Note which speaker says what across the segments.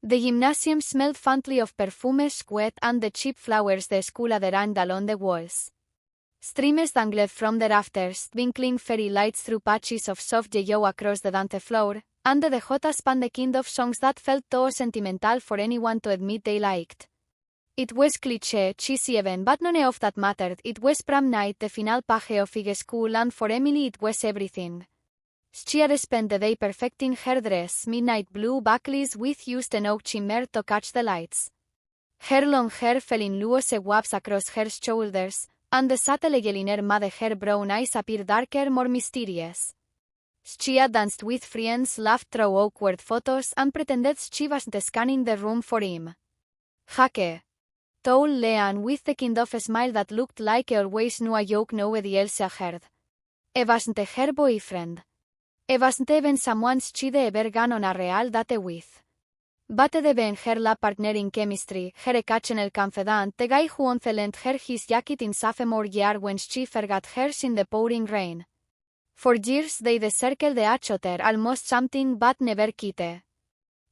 Speaker 1: The gymnasium smelled faintly of perfume, sweat, and the cheap flowers the school had arranged along the walls. Streamers dangled from the rafters, twinkling fairy lights through patches of soft yellow across the dance floor, and the J spanned the kind of songs that felt too sentimental for anyone to admit they liked. It was cliché, cheesy even, but none of that mattered. It was prom night, the final page of high school, and for Emily it was everything. She had spent the day perfecting her dress, midnight blue backless with used an oak shimmer to catch the lights. Her long hair fell in loose waves across her shoulders, and the subtle eyeliner made her brown eyes appear darker, more mysterious. She had danced with friends, laughed through awkward photos, and pretended she wasn't scanning the room for him. Jake. Tall Leanne with the kind of smile that looked like he always knew a joke nobody else had heard. He wasn't her boyfriend. He wasn't even someone she'd ever gone on a real date with. But he'd been her lab partner in chemistry, her occasional confidant, the guy who once lent her his jacket in sophomore year when she forgot hers in the pouring rain. For years they'd circled each other, almost something but never kissed.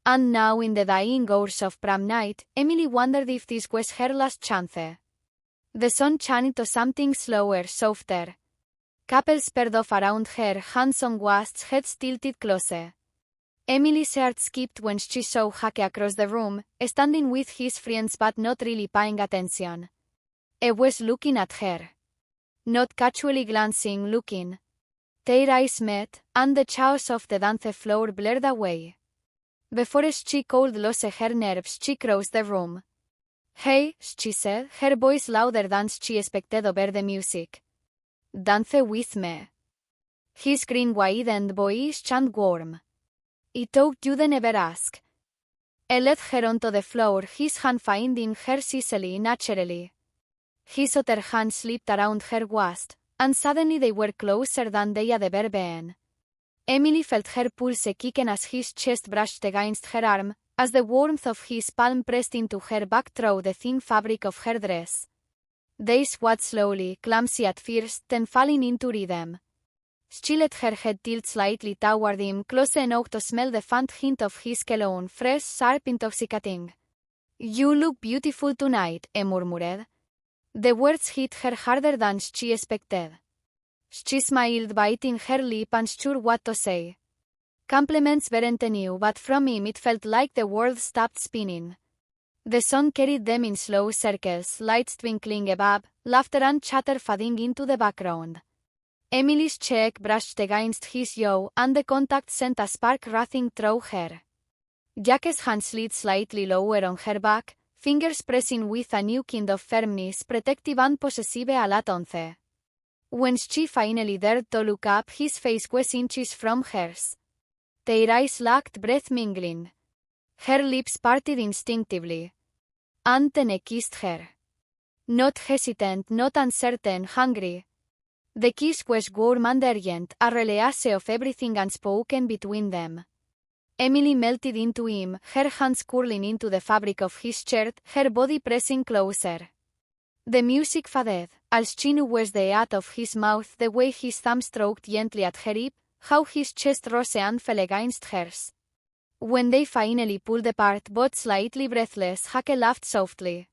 Speaker 1: And now in the dying hours of prom night, Emily wondered if this was her last chance. The sun changed to something slower, softer. Couples paired off around her, hands on waists, heads tilted closer. Emily's heart skipped when she saw Jake across the room, standing with his friends but not really paying attention. He was looking at her. Not casually glancing, looking. Their eyes met, and the chaos of the dance floor blurred away. Before she could lose her nerves, she crossed the room. "Hey," she said, her voice louder than she expected over the music. "Dance with me." His grin widened, voice chant warm. "I thought you'd never ask." He led her onto the floor, his hand finding hers easily, naturally. His other hand slipped around her waist, and suddenly they were closer than they had ever been. Emily felt her pulse quicken as his chest brushed against her arm, as the warmth of his palm pressed into her back through the thin fabric of her dress. They swayed slowly, clumsy at first, then falling into rhythm. She let her head tilt slightly toward him, close enough to smell the faint hint of his cologne, fresh, sharp, intoxicating. "You look beautiful tonight," he murmured. The words hit her harder than she expected. She smiled, biting her lip, unsure what to say. Compliments weren't new, but from him it felt like the world stopped spinning. The sun carried them in slow circles, lights twinkling above, laughter and chatter fading into the background. Emily's cheek brushed against his jaw, and the contact sent a spark racing through her. Jake's hand slid slightly lower on her back, fingers pressing with a new kind of firmness, protective and possessive à la tonce. When she finally dared to look up, his face was inches from hers. Their eyes lacked breath mingling. Her lips parted instinctively. And then he kissed her. Not hesitant, not uncertain, hungry. The kiss was warm and urgent, a release of everything unspoken between them. Emily melted into him, her hands curling into the fabric of his shirt, her body pressing closer. The music faded, as she knew was the act of his mouth, the way his thumb stroked gently at her hip, how his chest rose and fell against hers. When they finally pulled apart, both slightly breathless, Jake laughed softly.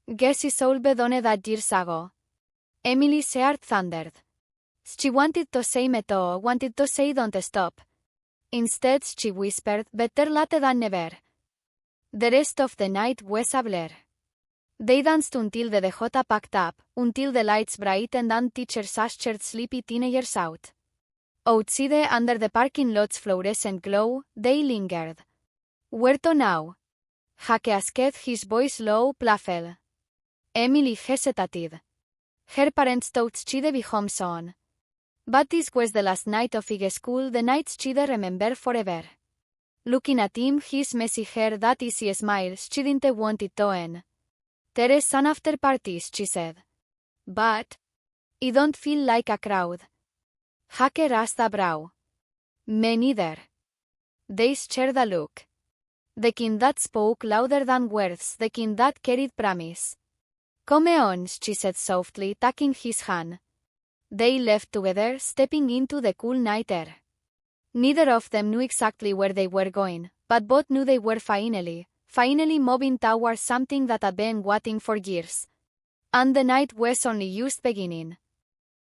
Speaker 1: "Guess it's all been done that years ago." Emily's heart thundered. She wanted to say me too, wanted to say don't stop. Instead she whispered, "Better late than never." The rest of the night was a blur. They danced until the DJ packed up, until the lights brightened and teachers ushered sleepy teenagers out. Outside, under the parking lot's fluorescent glow, they lingered. "Where to now?" Jake asked, his voice low, playful. Emily hesitated. Her parents thought she'd be home soon. But this was the last night of high school, the night she'd remember forever. Looking at him, his messy hair, that easy smile, she didn't want it to end. "There's an after party," she said. "But I don't feel like a crowd." Jake raised a brow. "Me neither." They shared a look. The kind that spoke louder than words, the kind that carried promise. "Come on," she said softly, taking his hand. They left together, stepping into the cool night air. Neither of them knew exactly where they were going, but both knew they were finally moving towards something that had been waiting for years. And the night was only just beginning.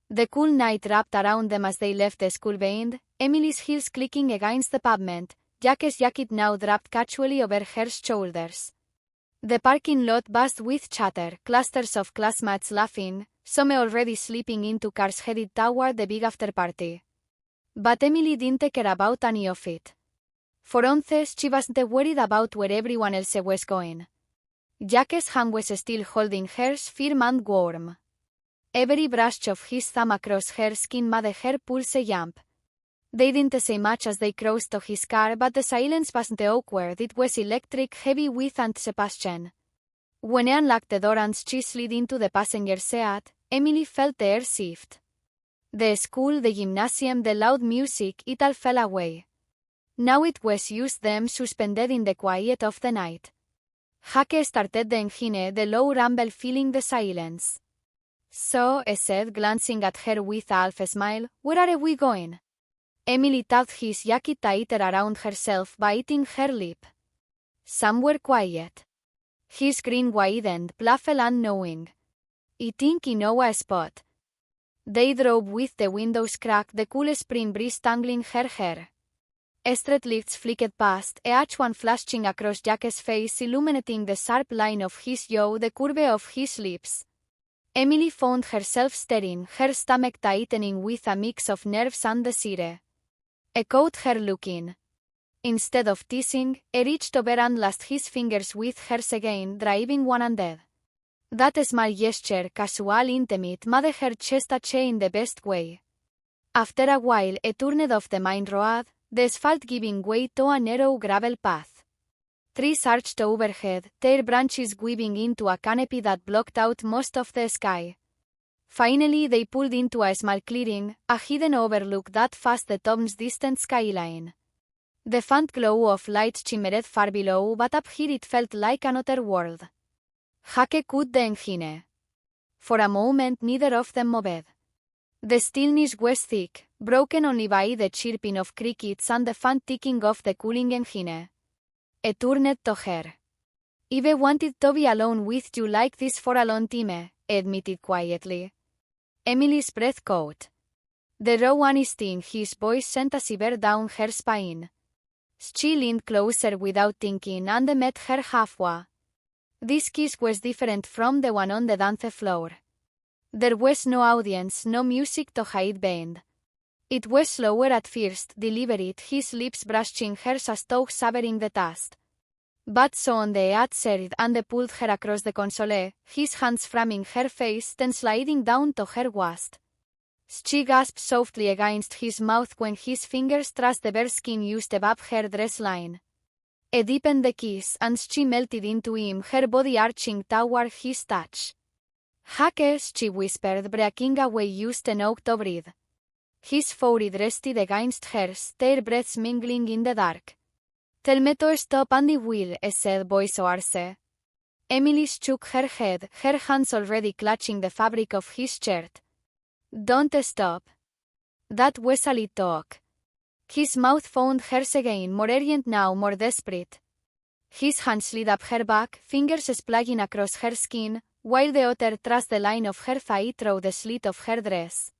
Speaker 1: The cool night wrapped around them as they left the school behind, Emily's heels clicking against the pavement, Jack's jacket now draped casually over her shoulders. The parking lot buzzed with chatter, clusters of classmates laughing, some already sleeping into cars headed toward the big after-party. But Emily didn't care about any of it. For once, she wasn't worried about where everyone else was going. Jack's hand was still holding hers firm and warm. Every brush of his thumb across her skin made her pulse jump. They didn't say much as they crossed to his car, but the silence wasn't awkward, it was electric, heavy with anticipation. When he unlocked the door and she slid into the passenger seat, Emily felt the air shift. The school, the gymnasium, the loud music, it all fell away. Now it was just them suspended in the quiet of the night. Jake started the engine, the low rumble filling the silence. "So," he said, glancing at her with a half smile, "where are we going?" Emily tucked his jacket tighter around herself, biting her lip. "Somewhere quiet." His grin widened, playful and knowing. "I think I know a spot." They drove with the windows cracked, the cool spring breeze tangling her hair. Street lights flickered past, each one flashing across Jack's face, illuminating the sharp line of his jaw, the curve of his lips. Emily found herself staring, her stomach tightening with a mix of nerves and desire. He caught her looking. Instead of teasing, he reached over and lashed his fingers with hers again, driving one handed. That small gesture, casual, intimate, made her chest ache in the best way. After a while, he turned off the main road, the asphalt giving way to a narrow gravel path. Trees arched overhead, their branches weaving into a canopy that blocked out most of the sky. Finally, they pulled into a small clearing, a hidden overlook that faced the town's distant skyline. The faint glow of light shimmered far below, but up here it felt like another world. Jake cut the engine. For a moment, neither of them moved. The stillness was thick, broken only by the chirping of crickets and the faint ticking of the cooling engine. He turned to her. "I've wanted to be alone with you like this for a long time," he admitted quietly. Emily's breath caught. The raw honesty in his voice sent a shiver down her spine. She leaned closer without thinking and met her halfway. This kiss was different from the one on the dance floor. There was no audience, no music to hide behind. It was slower at first, deliberate, his lips brushing hers as though savoring the taste. But so on the outside and they pulled her across the console, his hands framing her face, then sliding down to her waist. She gasped softly against his mouth when his fingers traced the bare skin just above her dress line. He deepened the kiss, and she melted into him, her body arching toward his touch. "Jake," she whispered, breaking away just enough to breathe. His forehead rested against hers, their breaths mingling in the dark. "Tell me to stop and I will," he said, voice hoarse. Emily shook her head, her hands already clutching the fabric of his shirt. "Don't stop." That was a lit talk. His mouth found hers again, more urgent now, more desperate. His hand slid up her back, fingers splashing across her skin, while the other traced the line of her thigh through the slit of her dress.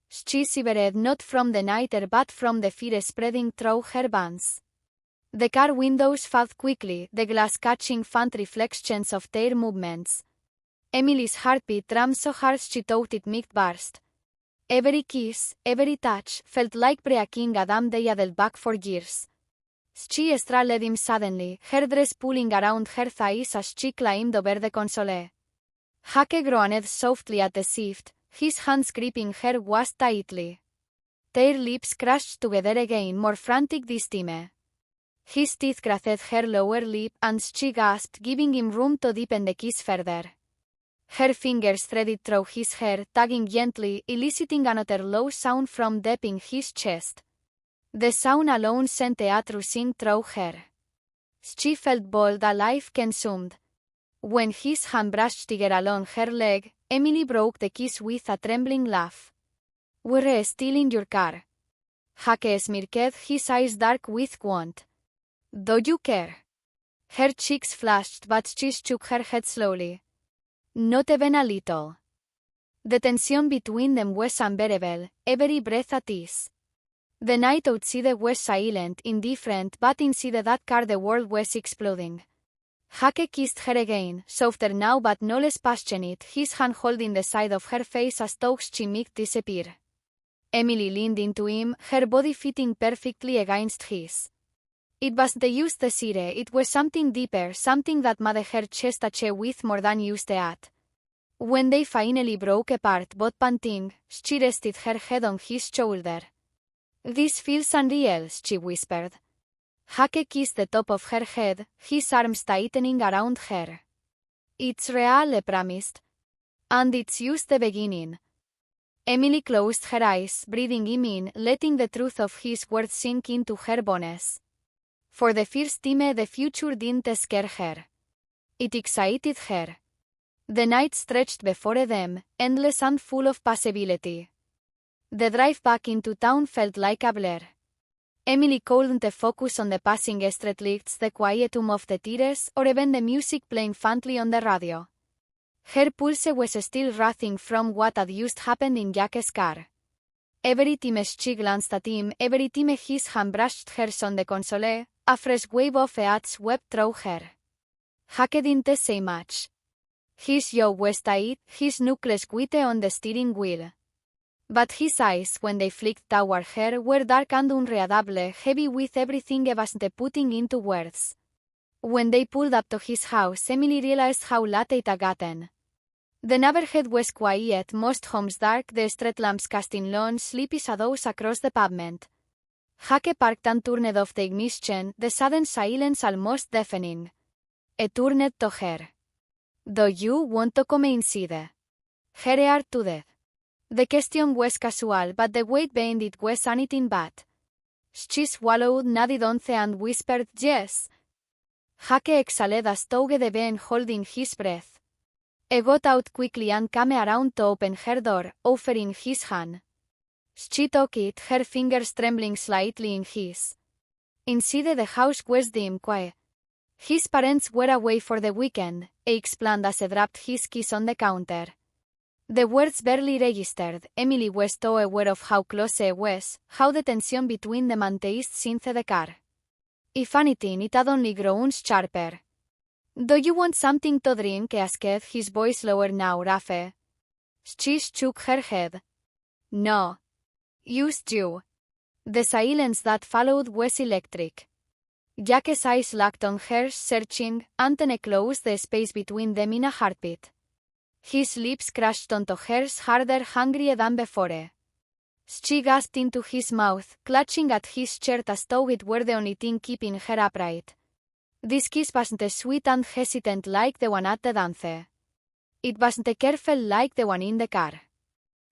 Speaker 1: She shivered not from the nightmare but from the fear spreading through her veins. The car windows fogged quickly, the glass catching faint reflections of their movements. Emily's heartbeat drummed so hard she thought it might burst. Every kiss, every touch, felt like breaking a dam they had held back for years. She straddled him suddenly, her dress pulling around her thighs as she climbed over the console. Jake groaned softly at the shift, his hands gripping her waist tightly. Their lips crashed together again, more frantic this time. His teeth cracked her lower lip and she gasped, giving him room to deepen the kiss further. Her fingers threaded through his hair, tugging gently, eliciting another low sound from deep in his chest. The sound alone sent a rushing through her. She felt bold, alive, consumed. When his hand brushed together along her leg, Emily broke the kiss with a trembling laugh. "We're still in your car." Jake smirked, his eyes dark with want. Do you care? Her cheeks flushed, but she shook her head slowly. Not even a little. The tension between them was unbearable, every breath at ease. The night outside was silent, indifferent, but inside that car the world was exploding. Hake kissed her again, softer now but no less passionate, his hand holding the side of her face as though she might disappear. Emily leaned into him, her body fitting perfectly against his. It was the used desire, it was something deeper, something that made her chest ache with more than used at. When they finally broke apart, both panting, she rested her head on his shoulder. This feels unreal, she whispered. Hake kissed the top of her head, his arms tightening around her. It's real, he promised. And it's just the beginning. Emily closed her eyes, breathing him in, letting the truth of his words sink into her bones. For the first time the future didn't scare her. It excited her. The night stretched before them, endless and full of possibility. The drive back into town felt like a blur. Emily couldn't focus on the passing street lights, the quiet hum of the terrace, or even the music playing faintly on the radio. Her pulse was still racing from what had just happened in Jack's car. Every time she glanced at him, every time his hand brushed hers on the console, a fresh wave of heat swept through her. Hake didn't say much. His jaw was tight, his knuckles gripped on the steering wheel. But his eyes, when they flicked toward her, were dark and unreadable, heavy with everything he wasn't putting into words. When they pulled up to his house, Emily realized how late it had gotten. The neighborhood was quiet, most homes dark, the street lamps casting long, sleepy shadows across the pavement. Hake parked and turned off the ignition, the sudden silence almost deafening. He turned to her. Do you want to come inside? Her heart to death. The question was casual, but the weight behind it was anything but. She swallowed, nodded once and whispered yes. Hake exhaled as though the being holding his breath. He got out quickly and came around to open her door, offering his hand. She took it, her fingers trembling slightly in his. Inside the house was dim quiet. His parents were away for the weekend, he explained as he dropped his keys on the counter. The words barely registered. Emily was too aware of how close he was, how the tension between them increased since the car. If anything, it had only grown sharper. Do you want something to drink? He asked, his voice lower now, Rafe. She shook her head. No. Just you. The silence that followed was electric. Jack's eyes locked on hers, searching, antennae closed the space between them in a heartbeat. His lips crashed onto hers harder, hungrier than before. She gasped into his mouth, clutching at his shirt as though it were the only thing keeping her upright. This kiss wasn't sweet and hesitant like the one at the dance. It wasn't careful like the one in the car.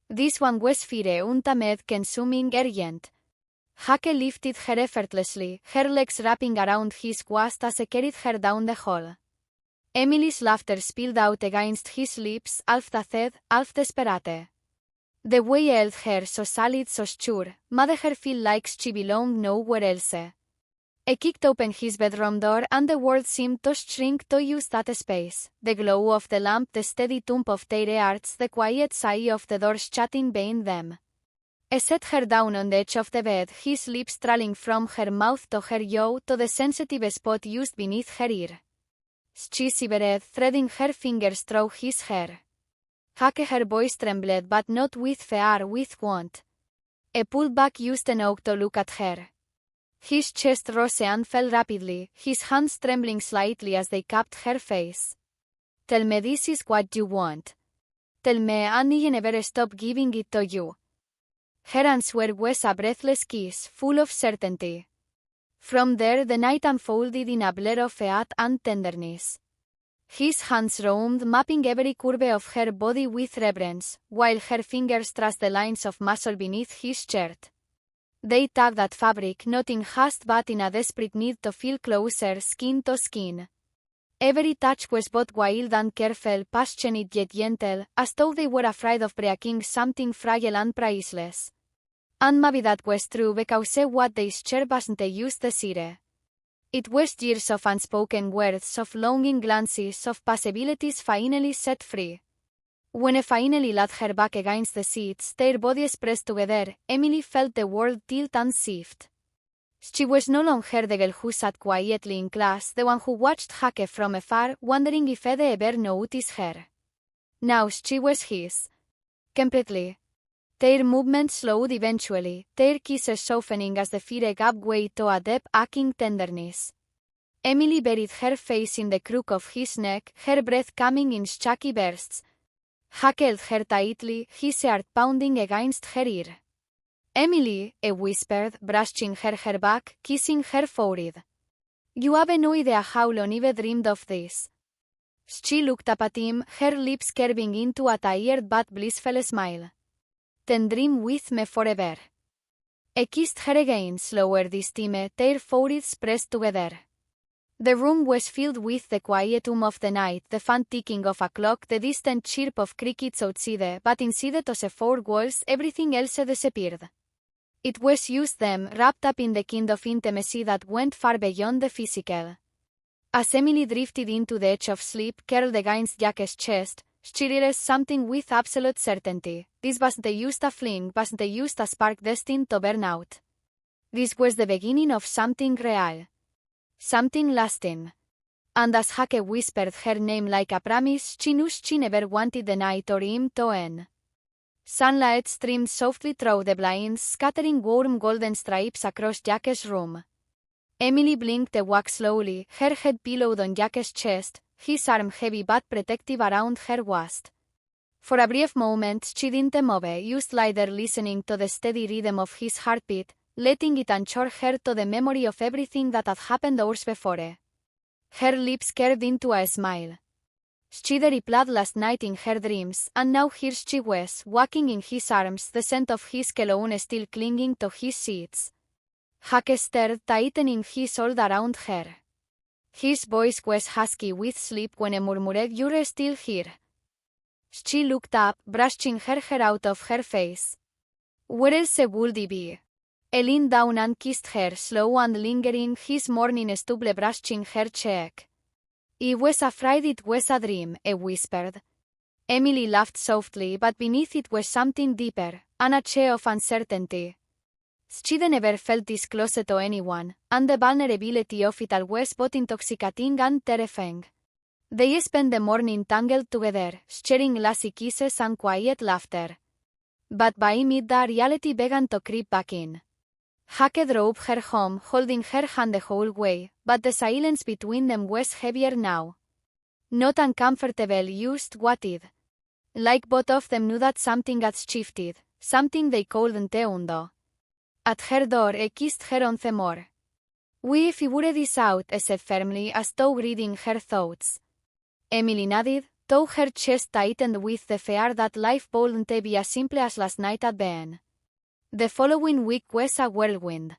Speaker 1: This one was fire, untamed, consuming, urgent. Hake lifted her effortlessly, her legs wrapping around his waist as he carried her down the hall. Emily's laughter spilled out against his lips, half tacit, half desperate. The way he held her, so solid, so sure, made her feel like she belonged nowhere else. He kicked open his bedroom door and the world seemed to shrink to use that space. The glow of the lamp, the steady thump of their hearts, the quiet sigh of the doors shutting behind them. He set her down on the edge of the bed, his lips trailing from her mouth to her jaw to the sensitive spot just beneath her ear. She shivered, threading her fingers through his hair. Hake, her voice trembled, but not with fear, with want. He pulled back just enough to look at her. His chest rose and fell rapidly, his hands trembling slightly as they cupped her face. Tell me this is what you want. Tell me and I never stop giving it to you. Her answer was a breathless kiss, full of certainty. From there the night unfolded in a blur of heat and tenderness. His hands roamed, mapping every curve of her body with reverence, while her fingers traced the lines of muscle beneath his shirt. They tugged at fabric, not in haste but in a desperate need to feel closer, skin to skin. Every touch was both wild and careful, passionate yet gentle, as though they were afraid of breaking something fragile and priceless. And maybe that was true because what they shared wasn't just desire. It was years of unspoken words, of longing glances, of possibilities finally set free. When he finally laid her back against the seats, their bodies pressed together, Emily felt the world tilt and shift. She was no longer the girl who sat quietly in class, the one who watched Hake from afar, wondering if he'd ever noticed her. Now she was his. Completely. Their movements slowed eventually, their kisses softening as the fear gave way to a deep, aching tenderness. Emily buried her face in the crook of his neck, her breath coming in shaky bursts. Hake held her tightly, his heart pounding against her ear. "Emily," he whispered, brushing her hair back, kissing her forehead. "You have no idea how long I've dreamed of this." She looked up at him, her lips curving into a tired but blissful smile. "Then dream with me forever." He kissed her again, slower this time, their foreheads pressed together. The room was filled with the quiet hum of the night, the faint ticking of a clock, the distant chirp of crickets outside, but inside those four walls everything else disappeared. It was just them, wrapped up in the kind of intimacy that went far beyond the physical. As Emily drifted into the edge of sleep, curled against Jack's chest, she realized something with absolute certainty. This wasn't just a fling, wasn't just a spark destined to burn out. This was the beginning of something real. Something lasting. And as Hake whispered her name like a promise, she knew she never wanted the night or him to end. Sunlight streamed softly through the blinds, scattering warm golden stripes across Jack's room. Emily blinked awake slowly, her head pillowed on Jack's chest, his arm heavy but protective around her waist. For a brief moment she didn't move, just lie there listening to the steady rhythm of his heartbeat, letting it anchor her to the memory of everything that had happened hours before. Her lips curved into a smile. She'd replied last night in her dreams, and now here she was, walking in his arms, the scent of his cologne still clinging to his sheets. Hake stared, tightening his hold around her. His voice was husky with sleep when he murmured, "You're still here." She looked up, brushing her hair out of her face. Where else would he be? He leaned down and kissed her, slow and lingering, his morning stubble brushing her cheek. "I was afraid it was a dream," he whispered. Emily laughed softly, but beneath it was something deeper, an chill of uncertainty. She'd never felt this close to anyone, and the vulnerability of it all was both intoxicating and terrifying. They spent the morning tangled together, sharing lazy kisses and quiet laughter. But by midday reality began to creep back in. Hake drove her home, holding her hand the whole way, but the silence between them was heavier now. Not uncomfortable, just weighted. Like both of them knew that something had shifted, something they couldn't undo. At her door, he kissed her once more. "We figured this out," he said firmly, as though reading her thoughts. Emily nodded, though her chest tightened with the fear that life wouldn't be as simple as last night had been. The following week was a whirlwind.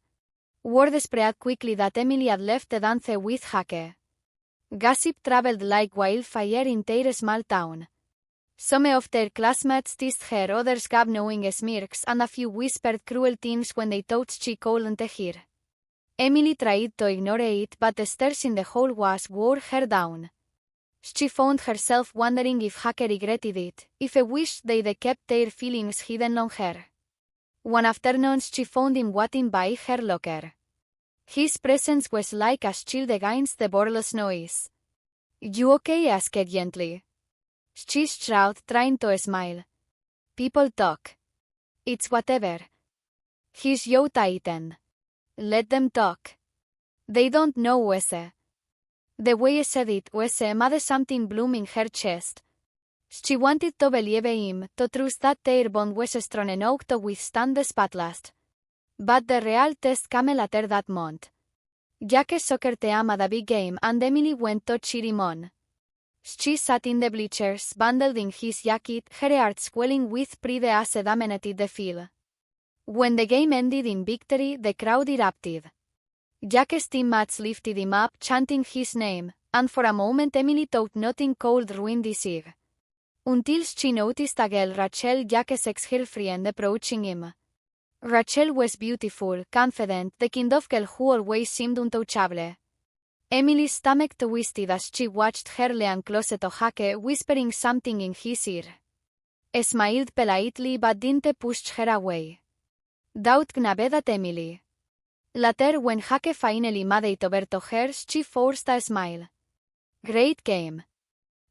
Speaker 1: Word spread quickly that Emily had left the dance with Hake. Gossip traveled like wildfire in their small town. Some of their classmates teased her, others gave knowing smirks, and a few whispered cruel things when they thought she couldn't hear. Emily tried to ignore it, but the stares in the hall wore her down. She found herself wondering if Hake regretted it, if he wished they'd kept their feelings hidden longer. One afternoon she found him waiting by her locker. His presence was like a shield against the burlesque noise. "You okay?" asked gently. She shrugged, trying to smile. "People talk. It's whatever." His jaw tightened. "Let them talk. They don't know Wesse." The way he said it, Wesse, made something bloom in her chest. She wanted to believe him, to trust that their bond was strong enough to withstand the spotlight. But the real test came later that month. Jack's soccer team had a big game, and Emily went to cheer him on. She sat in the bleachers, bundled in his jacket, her heart swelling with pride as he dominated the field. When the game ended in victory, the crowd erupted. Jack's teammates lifted him up, chanting his name, and for a moment Emily thought nothing could ruin this eve. Until she noticed a girl, Rachel, Jack's ex-girlfriend, approaching him. Rachel was beautiful, confident, the kind of girl who always seemed untouchable. Emily's stomach twisted as she watched her lean closer to Hake, whispering something in his ear. He smiled politely but didn't push her away. Doubt gnabbed at Emily. Later, when Hake finally made it over to her, she forced a smile. Great game.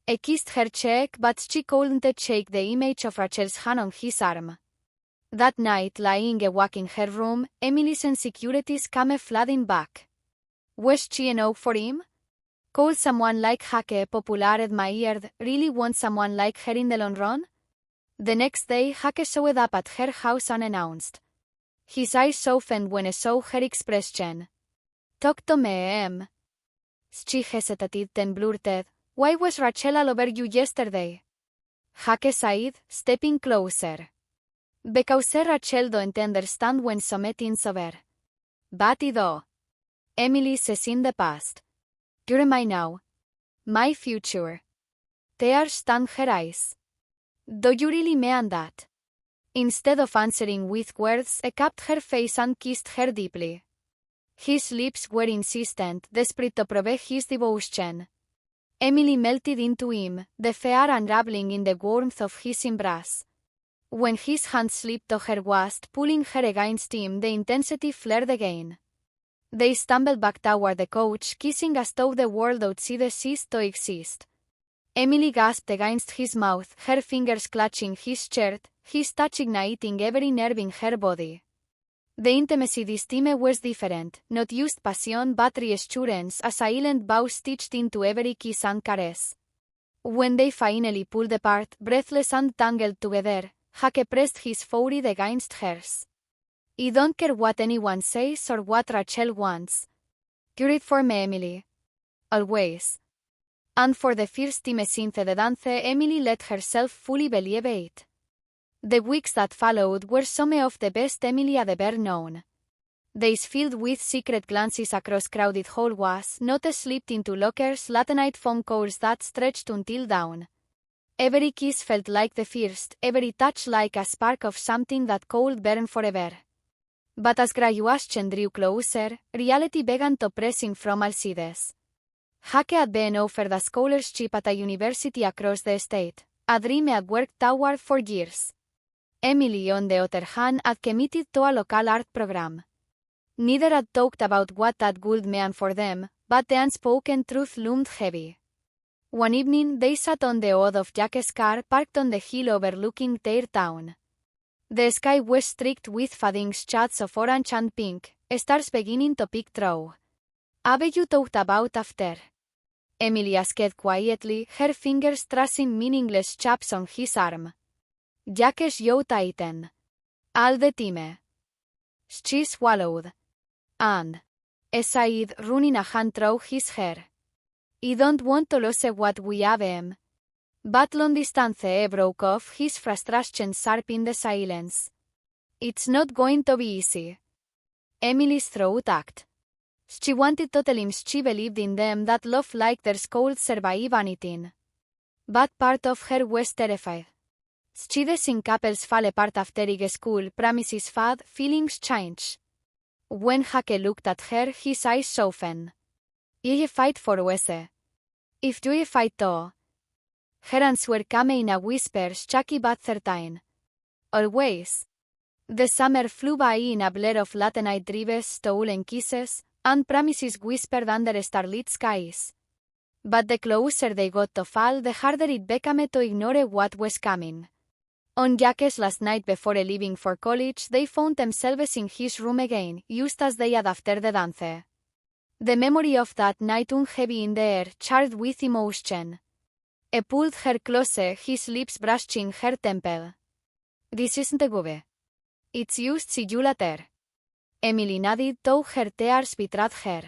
Speaker 1: He kissed her cheek, but she couldn't shake the image of Rachel's hand on his arm. That night, lying awake in her room, Emily's insecurities came flooding back. Was she enough for him? Could someone like Hake, popular admired, really want someone like her in the long run? The next day, Hake showed up at her house unannounced. His eyes softened when he saw her expression. Talk to me, Em. She hesitated, then blurted, "Why was Rachel all over you yesterday?" Hake sighed, stepping closer. Because Rachel don't understand when something's over. But I do. Emily says in the past. You're mine now. My future. Tears stung her eyes. Do you really mean that? Instead of answering with words, he cupped her face and kissed her deeply. His lips were insistent, desperate to prove his devotion. Emily melted into him, the fear unraveling in the warmth of his embrace. When his hand slipped to her waist, pulling her against him, the intensity flared again. They stumbled back toward the couch, kissing as though the world outside ceased to exist. Emily gasped against his mouth, her fingers clutching his shirt, his touch igniting every nerve in her body. The intimacy this time was different, not just passion but reassurance, a silent vow stitched into every kiss and caress. When they finally pulled apart, breathless and tangled together, Hake pressed his forehead against hers. I don't care what anyone says or what Rachel wants. You're it for me, Emily. Always. And for the first time since the dance, Emily let herself fully believe it. The weeks that followed were some of the best Emily had ever known. Days filled with secret glances across crowded hallways, notes slipped into lockers, late-night phone calls that stretched until dawn. Every kiss felt like the first, every touch like a spark of something that could burn forever. But as graduation drew closer, reality began to press in from all sides. Hake had been offered a scholarship at a university across the state, a dream he had worked toward for years. Emily, on the other hand, had committed to a local art program. Neither had talked about what that would mean for them, but the unspoken truth loomed heavy. One evening, they sat on the hood of Jack's car parked on the hill overlooking their town. The sky was streaked with fading shades of orange and pink, stars beginning to peek through. "Have you thought about after?" Emily asked quietly, her fingers tracing meaningless chaps on his arm. Jack's jaw tightened. "All the time." She swallowed. And he sighed, running a hand through his hair. "I don't want to lose what we have, Em." But long distance, he broke off, his frustration sharp in the silence. "It's not going to be easy." Emily's throat ached. She wanted to tell him she believed in them, that love like theirs could survive anything. But part of her was terrified. She'd seen couples fall apart after high school, promises fade, feelings change. When Hake looked at her, his eyes softened. "You fight for us. If you fight too." Her answer came in a whisper, shaky but certain. "Always." The summer flew by in a blur of late-night drives, stolen kisses, and promises whispered under starlit skies. But the closer they got to fall, the harder it became to ignore what was coming. On Jack's last night before leaving for college, they found themselves in his room again, just as they had after the dance. The memory of that night hung heavy in the air, charged with emotion. He pulled her closer, his lips brushing her temple. "This isn't a good. It's just see you later." Emily nodded, though her tears betrayed her.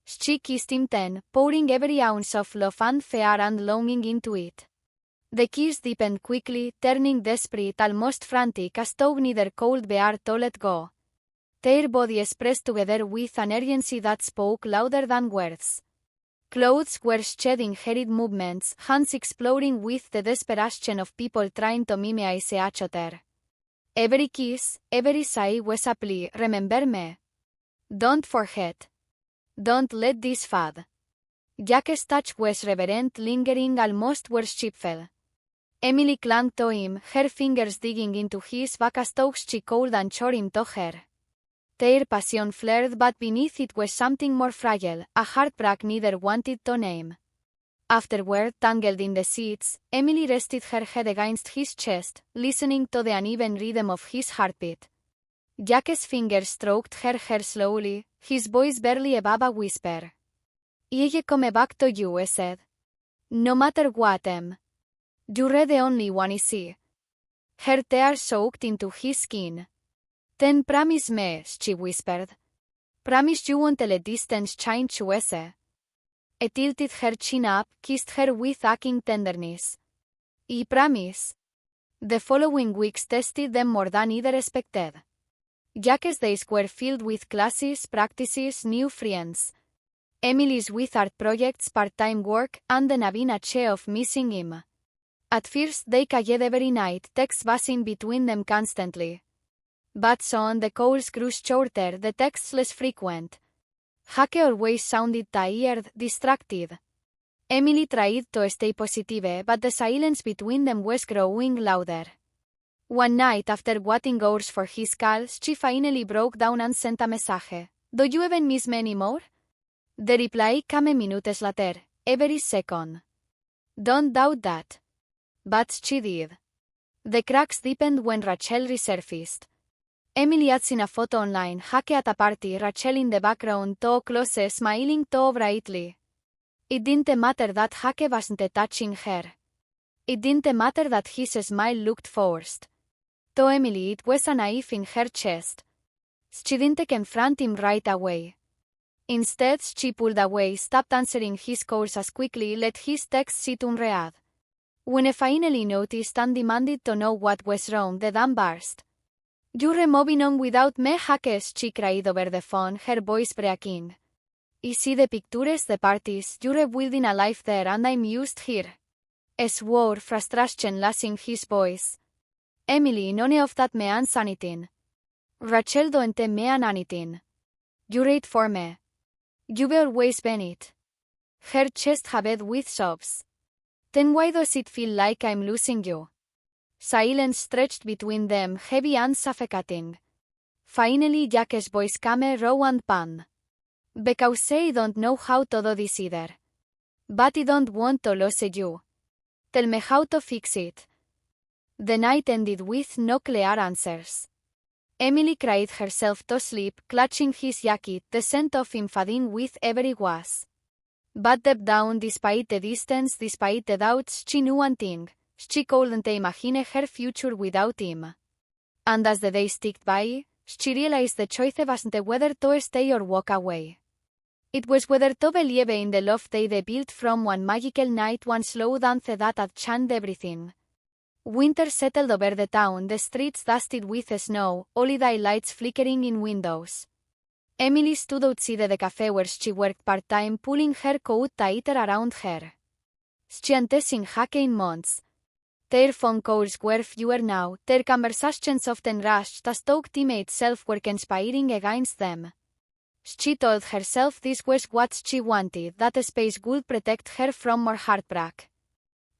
Speaker 1: She kissed him then, pouring every ounce of love and fear and longing into it. The kiss deepened quickly, turning desperate, almost frantic, as though neither could bear to let go. Their bodies pressed together with an urgency that spoke louder than words. Clothes were shed in hurried movements, hands exploring with the desperation of people trying to mimic each other. Every kiss, every sigh was a plea, "Remember me. Don't forget." Don't let this fade. Jack's touch was reverent, lingering, almost worshipful. Emily clung to him, her fingers digging into his back as though she could and shore him to her. Their passion flared, but beneath it was something more fragile, a heartbreak neither wanted to name. Afterward, tangled in the sheets, Emily rested her head against his chest, listening to the uneven rhythm of his heartbeat. Jack's fingers stroked her hair slowly, his voice barely above a whisper. "I'll come back to you," he said. "No matter what, Em. You're the only one I see." Her tears soaked into his skin. "Then promise me," she whispered. "Promise you won't let distance change you, ese." He tilted her chin up, kissed her with aching tenderness. "I promise." The following weeks tested them more than either expected. Jack's days were filled with classes, practices, new friends. Emily's with art projects, part-time work, and the nagging ache of missing him. At first they called every night, texts buzzing between them constantly. But soon the calls grew shorter, the texts less frequent. Jack always sounded tired, distracted. Emily tried to stay positive, but the silence between them was growing louder. One night, after waiting hours for his calls, she finally broke down and sent a message. "Do you even miss me anymore?" The reply came minutes later, every second. "Don't doubt that." But she did. The cracks deepened when Rachel resurfaced. Emily had seen a photo online, Jack at a party, Rachel in the background, too close, smiling too brightly. It didn't matter that Jack wasn't touching her. It didn't matter that his smile looked forced. To Emily it was a knife in her chest. She didn't confront him right away. Instead, she pulled away, stopped answering his calls as quickly, let his texts sit unread. When he finally noticed and demanded to know what was wrong, the dam burst. "You're moving on without me, Jack," she cried over the phone, her voice breaking. "I see the pictures, the parties, you're building a life there and I'm used here." He swore, frustration lashing his voice. "Emily, none of that means anything. Rachel don't mean anything. You're it for me. You've always been it." Her chest heaved with sobs. "Then why does it feel like I'm losing you?" Silence stretched between them, heavy and suffocating. Finally, Jack's voice came raw and pained. "Because I don't know how to do this either. But I don't want to lose you. Tell me how to fix it." The night ended with no clear answers. Emily cried herself to sleep, clutching his jacket, the scent of him fading with every wash. But deep down, despite the distance, despite the doubts, she knew one thing. She couldn't imagine her future without him. And as the days ticked by, she realized the choice wasn't whether to stay or walk away. It was whether to believe in the love they built from one magical night, one slow dance that had changed everything. Winter settled over the town, the streets dusted with snow, holiday lights flickering in windows. Emily stood outside the cafe where she worked part-time, pulling her coat tighter around her. She hadn't seen Jack in months. Their phone calls were fewer now, their conversations often rushed as though team itself were conspiring against them. She told herself this was what she wanted, that space would protect her from more heartbreak.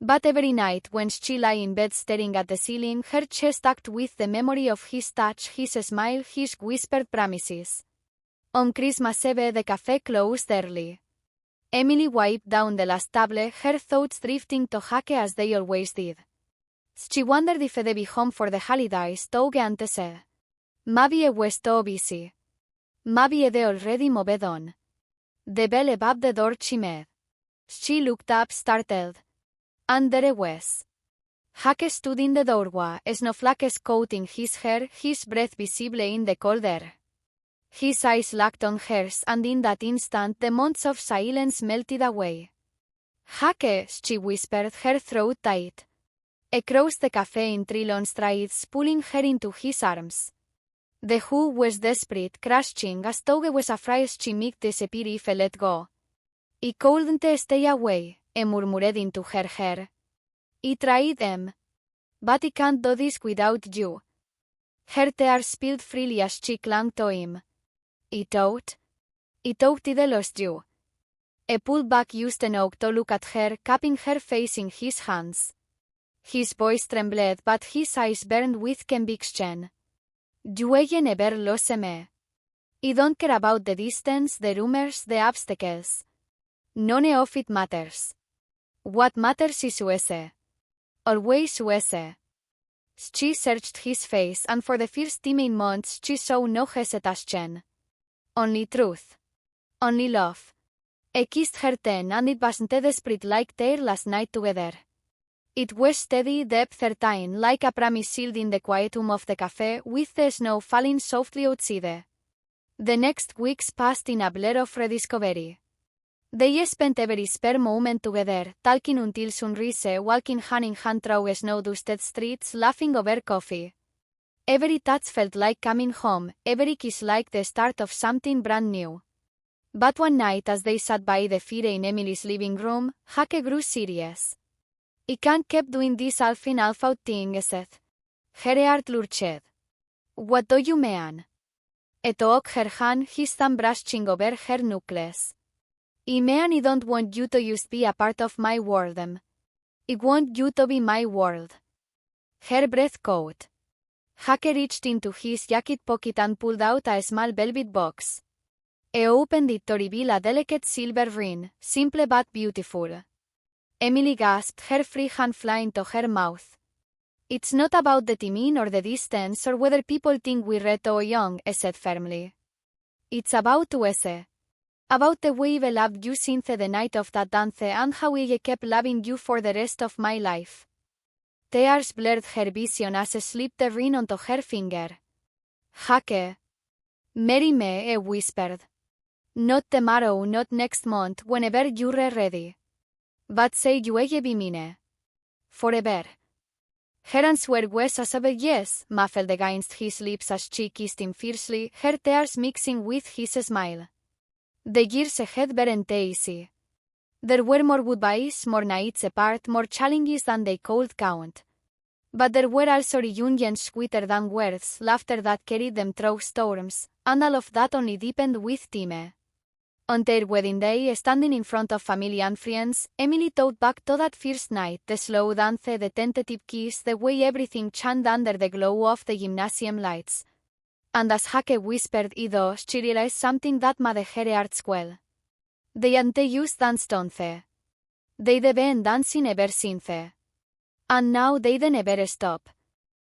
Speaker 1: But every night when she lay in bed staring at the ceiling, her chest ached with the memory of his touch, his smile, his whispered promises. On Christmas Eve the cafe closed early. Emily wiped down the last table, her thoughts drifting to Jack as they always did. She wondered if they'd be home for the holidays, Toge antes said. Maybe he was too busy. Maybe he'd already moved on. The bell above the door chimed. She looked up, startled. And there he was. Jack stood in the doorway, snowflakes coating his hair, his breath visible in the cold air. His eyes locked on hers, and in that instant the months of silence melted away. "Jack," she whispered, her throat tight. Across the cafe in 3 long strides, pulling her into his arms. The who was desperate, crouching as though he was afraid she might disappear if he let go. "I couldn't stay away," he murmured into her hair. "I tried, but I can't do this without you." Her tears spilled freely as she clung to him. "I thought It outdid lost you. He pulled back just enough to look at her, cupping her face in his hands. His voice trembled, but his eyes burned with conviction. You ain't never lost me. I don't care about the distance, the rumors, the obstacles. None of it matters. What matters is us. Always us. She searched his face, and for the first time in months she saw no hesitation. Only truth. Only love. He kissed her then, and it wasn't desperate like their last night together. It was steady, deep, certain, like a promise sealed in the quietude of the cafe, with the snow falling softly outside. The next weeks passed in a blur of rediscovery. They spent every spare moment together, talking until sunrise, walking hand in hand through snow-dusted streets, laughing over coffee. Every touch felt like coming home, every kiss like the start of something brand new. But one night as they sat by the fire in Emily's living room, Hake grew serious. I can't keep doing this half in half out thing, said. Her heart lurched. What do you mean? He took her hand, his thumb brushing over her knuckles. I mean I don't want you to just be a part of my world. I want you to be my world. Her breath caught. Hake reached into his jacket pocket and pulled out a small velvet box. He opened it to reveal a delicate silver ring, simple but beautiful. Emily gasped, her free hand flying to her mouth. It's not about the timing or the distance or whether people think we're red or young, he said firmly. It's about us. About the way I loved you since the night of that dance and how I kept loving you for the rest of my life. Tears blurred her vision as he slipped the ring onto her finger. Hake. Marry me, he whispered. Not tomorrow, not next month, whenever you're ready. But say you will be mine. Forever. Her answer was a savage yes, muffled against his lips as she kissed him fiercely, her tears mixing with his smile. The years ahead weren't easy. There were more goodbyes, more nights apart, more challenges than they could count. But there were also reunions sweeter than words, laughter that carried them through storms, and all of that only deepened with time. On their wedding day, standing in front of family and friends, Emily thought back to that first night, the slow dance, the tentative kiss, the way everything changed under the glow of the gymnasium lights. And as Hake whispered Ido, she realized something that made her heart swell. They hadn't just danced once. They'd been dancing ever since. And now they'd never stop.